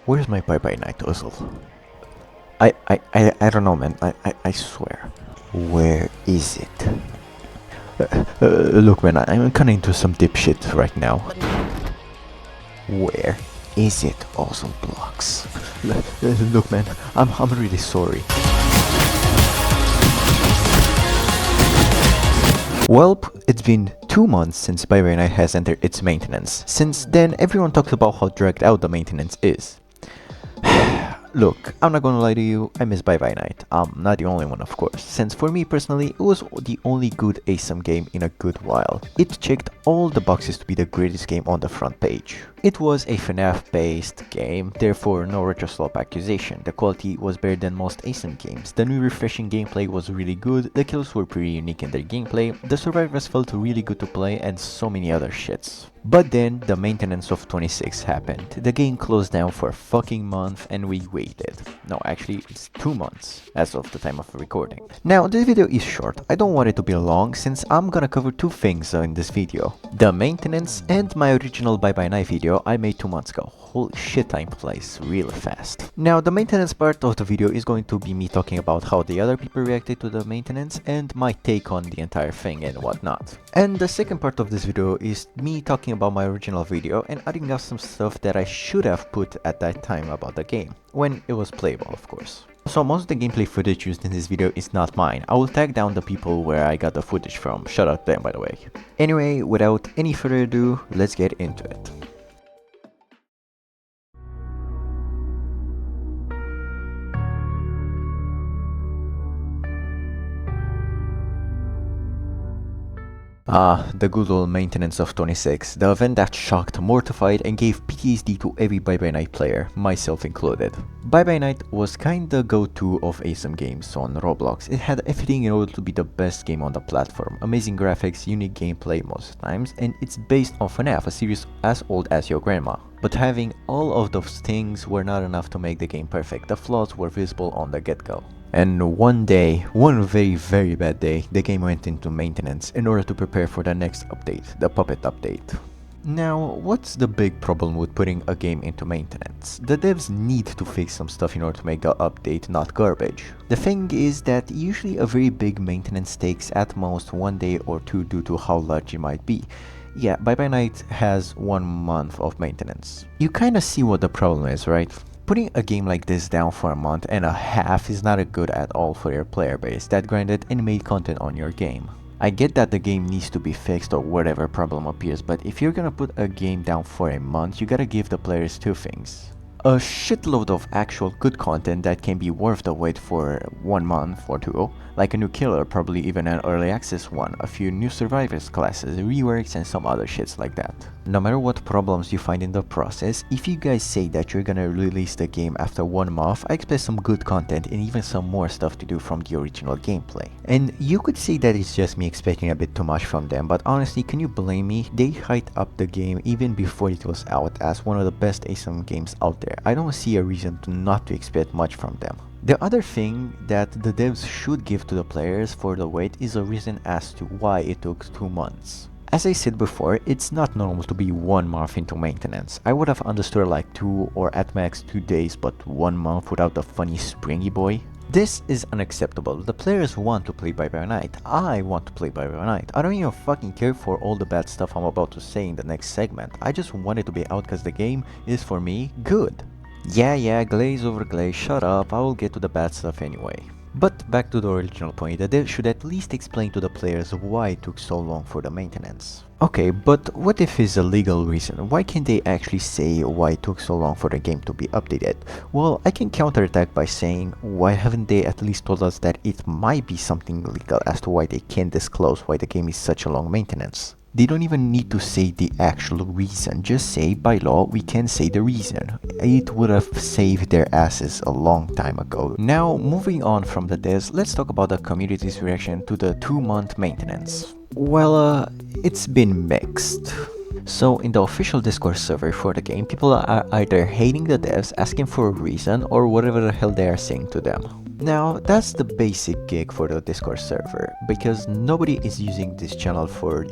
Where's my bye-bye night Uzzle? I don't know, man. I swear. Where is it? Look, man, I'm kinda into some dipshit right now. Where is it, Awesome Blocks? Look, man, I'm really sorry. Well, it's been 2 months since Bye-Bye Night has entered its maintenance. Since then, everyone talks about how dragged out the maintenance is. Look, I'm not gonna lie to you, I miss Bye-Bye Night. I'm not the only one, of course, since for me personally, it was the only good ASM game in a good while. It checked all the boxes to be the greatest game on the front page. It was a FNAF-based game, therefore no retroswap accusation. The quality was better than most ASM games. The new refreshing gameplay was really good, the kills were pretty unique in their gameplay, the survivors felt really good to play, and so many other shits. But then, the maintenance of 26 happened. The game closed down for a fucking month and we waited. No, actually, it's 2 months, as of the time of recording. Now, this video is short. I don't want it to be long, since I'm gonna cover 2 things in this video. The maintenance and my original Bye-Bye Night video I made 2 months ago. Holy shit, time flies really fast. Now, the maintenance part of the video is going to be me talking about how the other people reacted to the maintenance and my take on the entire thing and whatnot. And the second part of this video is me talking about my original video and adding up some stuff that I should have put at that time about the game, when it was playable, of course. So most of the gameplay footage used in this video is not mine. I will tag down the people where I got the footage from. Shout out to them, by the way. Anyway, without any further ado, let's get into it. The good old maintenance of 26, the event that shocked, mortified, and gave PTSD to every Bye-Bye Night player, myself included. Bye-Bye Night was kinda go-to of ASM games on Roblox. It had everything in order to be the best game on the platform. Amazing graphics, unique gameplay most times, and it's based on FNAF, a series as old as your grandma. But having all of those things were not enough to make the game perfect. The flaws were visible on the get-go. And one day, one very bad day, the game went into maintenance in order to prepare for the next update, the Puppet update. Now, what's the big problem with putting a game into maintenance? The devs need to fix some stuff in order to make the update not garbage. The thing is that usually a very big maintenance takes at most 1 day or 2 due to how large it might be. Yeah, Bye-Bye Night has 1 month of maintenance. You kinda see what the problem is, right? Putting a game like this down for a month and a half is not good at all for your player base that grinded and made content on your game. I get that the game needs to be fixed or whatever problem appears, but if you're gonna put a game down for a month, you gotta give the players 2 things. A shitload of actual good content that can be worth the wait for 1 month or 2, like a new killer, probably even an early access one, a few new survivors classes, reworks, and some other shits like that. No matter what problems you find in the process, if you guys say that you're gonna release the game after 1 month, I expect some good content and even some more stuff to do from the original gameplay. And you could say that it's just me expecting a bit too much from them, but honestly, can you blame me? They hyped up the game even before it was out as one of the best ASM games out there. I don't see a reason to not to expect much from them. The other thing that the devs should give to the players for the wait is a reason as to why it took 2 months. As I said before, it's not normal to be 1 month into maintenance. I would have understood like 2 or at max 2 days, but 1 month without the funny springy boy? This is unacceptable. The players want to play Bye-Bye Night. I want to play Bye-Bye Night. I don't even fucking care for all the bad stuff I'm about to say in the next segment. I just want it to be out because the game is, for me, good. Yeah, glaze over glaze, shut up, I will get to the bad stuff anyway. But back to the original point, that they should at least explain to the players why it took so long for the maintenance. Okay, but what if it's a legal reason? Why can't they actually say why it took so long for the game to be updated? Well, I can counterattack by saying, why haven't they at least told us that it might be something legal as to why they can't disclose why the game is such a long maintenance? They don't even need to say the actual reason, just say by law we can say the reason. It would have saved their asses a long time ago. Now, moving on from the devs, let's talk about the community's reaction to the 2-month maintenance. Well, it's been mixed. So in the official Discord server for the game, people are either hating the devs, asking for a reason, or whatever the hell they are saying to them. Now, that's the basic gig for the Discord server, because nobody is using this channel for,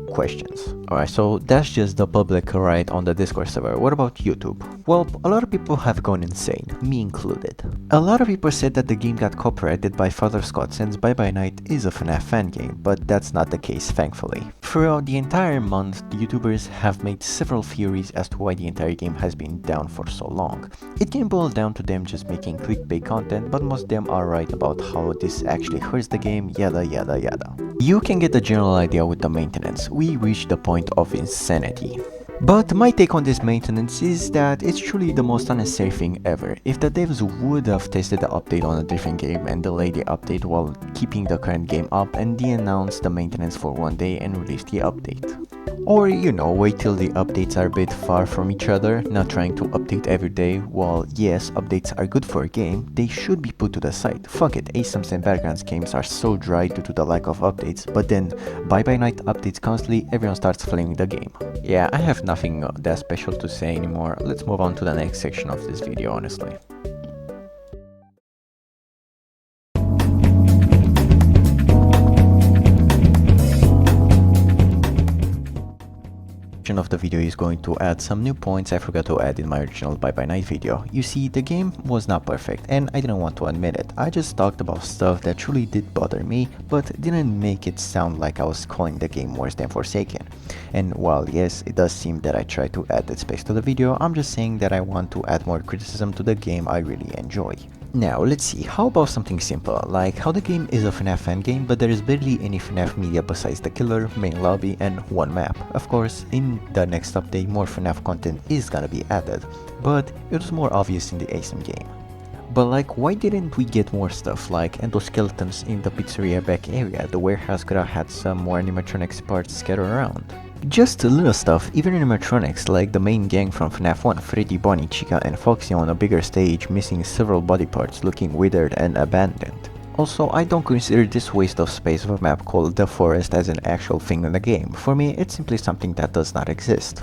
questions. Alright, so that's just the public right on the Discord server. What about YouTube? Well, a lot of people have gone insane, me included. A lot of people said that the game got copyrighted by Father Scott since Bye Bye Night is a FNAF fan game, but that's not the case, thankfully. Throughout the entire month, the YouTubers have made several theories as to why the entire game has been down for so long. It can boil down to them just making clickbait content, but most of them are right about how this actually hurts the game, yada yada yada. You can get the general idea with the maintenance. We reached the point of insanity. But my take on this maintenance is that it's truly the most unnecessary thing ever. If the devs would have tested the update on a different game and delayed the update while keeping the current game up and de-announced the maintenance for one day and release the update. Or, wait till the updates are a bit far from each other, not trying to update every day. While yes, updates are good for a game, they should be put to the side. Fuck it, ASIMS and Battlegrounds games are so dry due to the lack of updates, but then Bye Bye Night updates constantly, everyone starts flaming the game. Yeah, I have nothing that special to say anymore. Let's move on to the next section of this video, honestly. Of the video is going to add some new points I forgot to add in my original Bye Bye Night video. You see, the game was not perfect and I didn't want to admit it. I just talked about stuff that truly did bother me, but didn't make it sound like I was calling the game worse than Forsaken. And while yes, it does seem that I tried to add that space to the video, I'm just saying that I want to add more criticism to the game I really enjoy. Now, let's see, how about something simple, like how the game is a FNAF fan game, but there is barely any FNAF media besides the killer, main lobby, and one map. Of course, in the next update, more FNAF content is gonna be added, but it was more obvious in the ASIM game. But like, why didn't we get more stuff, like endoskeletons in the pizzeria back area? The warehouse could have had some more animatronics parts scattered around. Just little stuff, even animatronics like the main gang from FNAF 1, Freddy, Bonnie, Chica and Foxy on a bigger stage missing several body parts looking withered and abandoned. Also, I don't consider this waste of space of a map called The Forest as an actual thing in the game. For me, it's simply something that does not exist.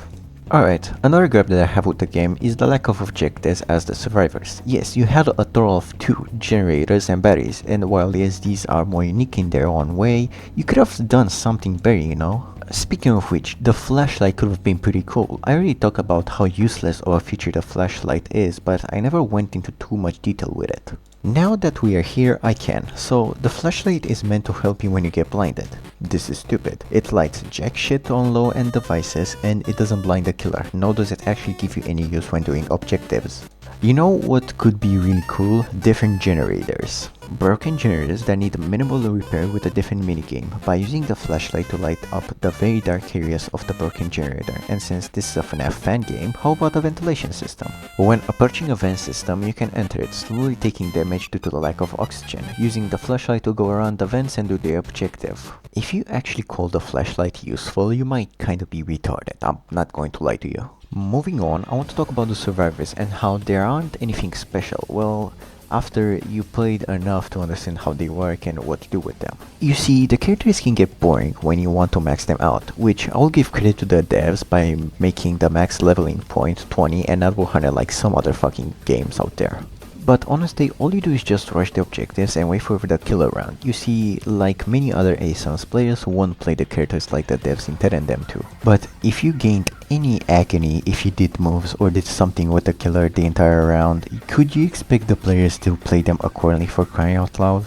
Alright, another gripe that I have with the game is the lack of objectives as the survivors. Yes, you had a total of 2 generators and batteries, and while yes, these are more unique in their own way, you could have done something better. Speaking of which, the flashlight could have been pretty cool. I already talked about how useless of a feature the flashlight is, but I never went into too much detail with it. Now that we are here, I can. So, the flashlight is meant to help you when you get blinded. This is stupid. It lights jack shit on low-end devices and it doesn't blind the killer, nor does it actually give you any use when doing objectives. You know what could be really cool? Different generators. Broken generators that need minimal repair with a different minigame by using the flashlight to light up the very dark areas of the broken generator. And since this is a FNAF fan game, how about a ventilation system? When approaching a vent system, you can enter it, slowly taking damage due to the lack of oxygen, using the flashlight to go around the vents and do the objective. If you actually call the flashlight useful, you might kinda be retarded, I'm not going to lie to you. Moving on, I want to talk about the survivors and how there aren't anything special. Well, after you played enough to understand how they work and what to do with them. You see, the characters can get boring when you want to max them out, which I'll give credit to the devs by making the max leveling point 20 and not 100 like some other fucking games out there. But honestly, all you do is just rush the objectives and wait for the killer round. You see, like many other ASIMS, players won't play the characters like the devs intended them to. But if you gained any agony if you did moves or did something with the killer the entire round, could you expect the players to play them accordingly, for crying out loud?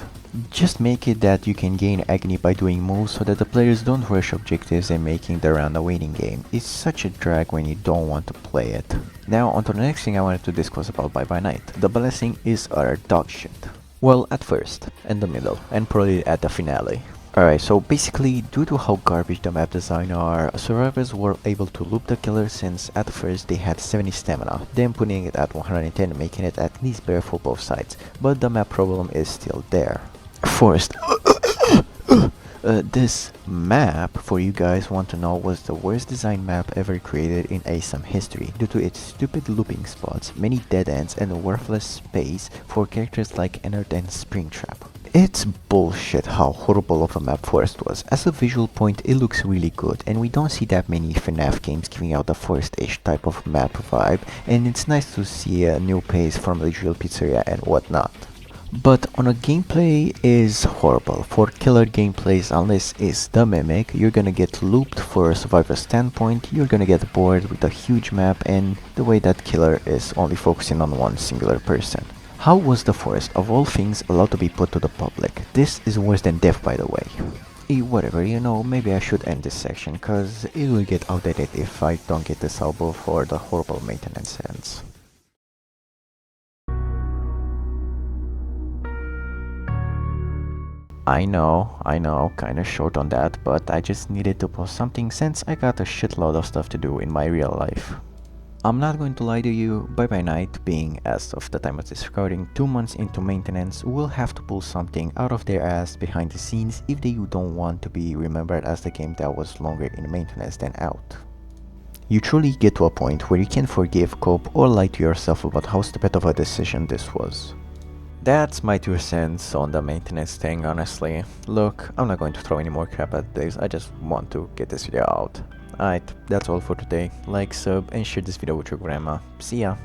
Just make it that you can gain agony by doing moves so that the players don't rush objectives and making the round a waiting game. It's such a drag when you don't want to play it. Now on to the next thing I wanted to discuss about Bye Bye Night. The blessing is utter dog shit. Well, at first, in the middle, and probably at the finale. Alright, so basically, due to how garbage the map design are, survivors were able to loop the killer since at first they had 70 stamina, then putting it at 110 making it at least better for both sides, but the map problem is still there. First, this map, for you guys want to know, was the worst design map ever created in ASIM history due to its stupid looping spots, many dead ends, and worthless space for characters like Ennard and Springtrap. It's bullshit how horrible of a map Forest was. As a visual point, it looks really good, and we don't see that many FNAF games giving out a Forest-ish type of map vibe, and it's nice to see a new pace from the usual pizzeria and whatnot. But on a gameplay is horrible. For killer gameplays, unless it's the Mimic, you're gonna get looped for a survivor standpoint, you're gonna get bored with a huge map and the way that killer is only focusing on one singular person. How was the forest, of all things, allowed to be put to the public? This is worse than death, by the way. Whatever, maybe I should end this section, cause it will get outdated if I don't get this out before the horrible maintenance ends. I know, kinda short on that, but I just needed to post something since I got a shitload of stuff to do in my real life. I'm not going to lie to you, Bye Bye Night, being as of the time of this recording 2 months into maintenance, will have to pull something out of their ass behind the scenes if they don't want to be remembered as the game that was longer in maintenance than out. You truly get to a point where you can forgive, cope, or lie to yourself about how stupid of a decision this was. That's my 2 cents on the maintenance thing, honestly. Look, I'm not going to throw any more crap at this, I just want to get this video out. Alright, that's all for today. Like, sub, and share this video with your grandma. See ya!